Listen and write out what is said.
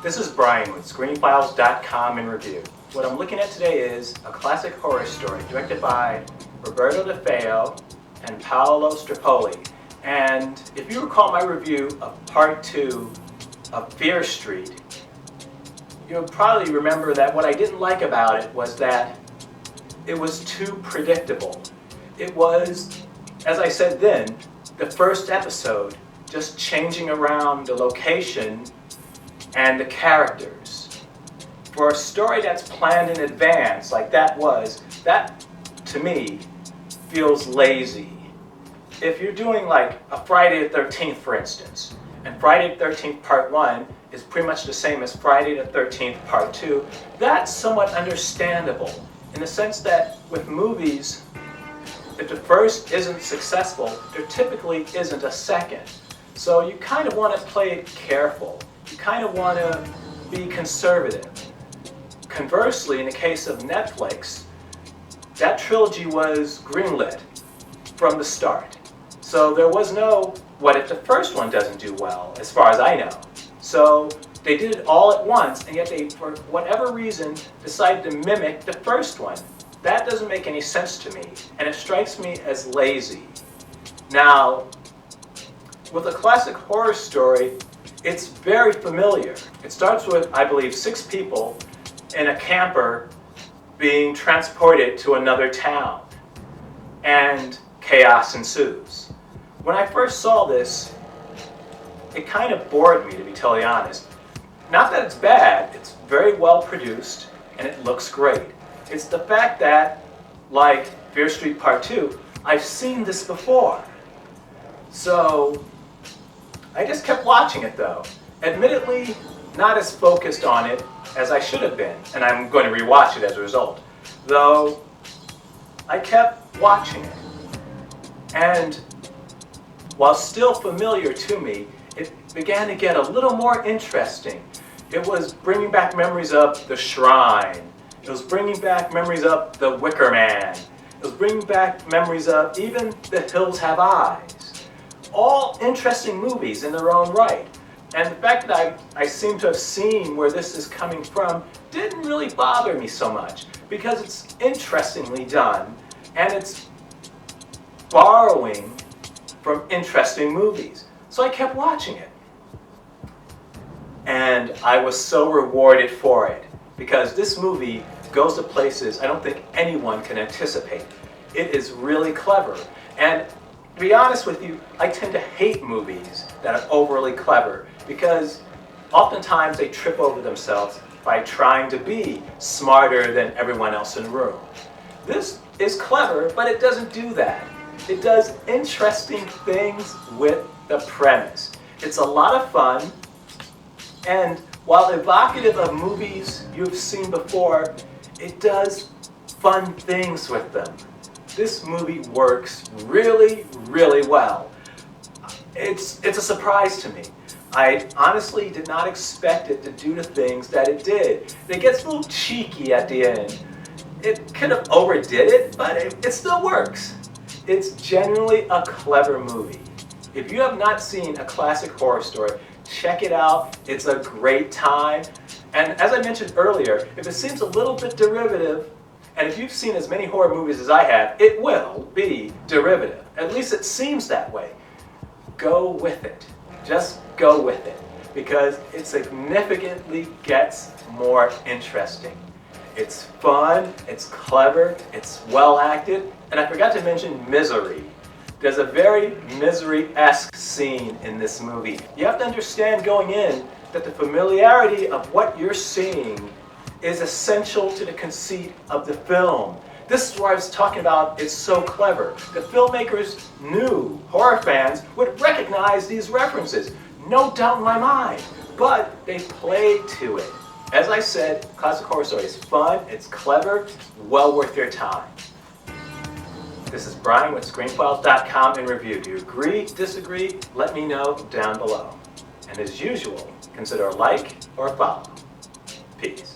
This is Brian with ScreenFiles.com in review. What I'm looking at today is a classic horror story directed by Roberto DeFeo and Paolo Stripoli. And if you recall my review of Part 2 of Fear Street, you'll probably remember that what I didn't like about it was that it was too predictable. It was, as I said then, the first episode, just changing around the location and the characters. For a story that's planned in advance, like that was, that to me feels lazy. If you're doing like a Friday the 13th, for instance, and Friday the 13th Part 1 is pretty much the same as Friday the 13th Part 2, that's somewhat understandable in the sense that with movies, if the first isn't successful, there typically isn't a second. So you kind of want to play it careful. You kind of want to be conservative. Conversely, in the case of Netflix, that trilogy was greenlit from the start. So there was no, what if the first one doesn't do well, as far as I know. So they did it all at once, and yet they, for whatever reason, decided to mimic the first one. That doesn't make any sense to me, and it strikes me as lazy. Now, with a classic horror story, it's very familiar. It starts with, I believe, 6 people in a camper being transported to another town, and chaos ensues. When I first saw this, it kind of bored me, to be totally honest. Not that it's bad, it's very well produced, and it looks great. It's the fact that, like Fear Street Part 2, I've seen this before. So I just kept watching it though. Admittedly, not as focused on it as I should have been, and I'm going to rewatch it as a result. Though, I kept watching it. And while still familiar to me, it began to get a little more interesting. It was bringing back memories of The Shrine. It was bringing back memories of The Wicker Man. It was bringing back memories of even The Hills Have Eyes. All interesting movies in their own right. And the fact that I seem to have seen where this is coming from didn't really bother me so much, because it's interestingly done, and it's borrowing from interesting movies. So I kept watching it. And I was so rewarded for it, because this movie goes to places I don't think anyone can anticipate. It is really clever. And to be honest with you, I tend to hate movies that are overly clever, because oftentimes they trip over themselves by trying to be smarter than everyone else in the room. This is clever, but it doesn't do that. It does interesting things with the premise. It's a lot of fun, and while evocative of movies you've seen before, it does fun things with them. This movie works really, really well. It's a surprise to me. I honestly did not expect it to do the things that it did. It gets a little cheeky at the end. It kind of overdid it, but it still works. It's genuinely a clever movie. If you have not seen a classic horror story, check it out. It's a great time. And as I mentioned earlier, if it seems a little bit derivative, and if you've seen as many horror movies as I have, it will be derivative. At least it seems that way. Go with it. Just go with it, because it significantly gets more interesting. It's fun, it's clever, it's well acted, and I forgot to mention Misery. There's a very Misery-esque scene in this movie. You have to understand going in that the familiarity of what you're seeing is essential to the conceit of the film. This is why I was talking about it's so clever. The filmmakers knew horror fans would recognize these references. No doubt in my mind. But they played to it. As I said, classic horror story is fun, it's clever, well worth your time. This is Brian with ScreenFiles.com in review. Do you agree, disagree? Let me know down below. And as usual, consider a like or a follow. Peace.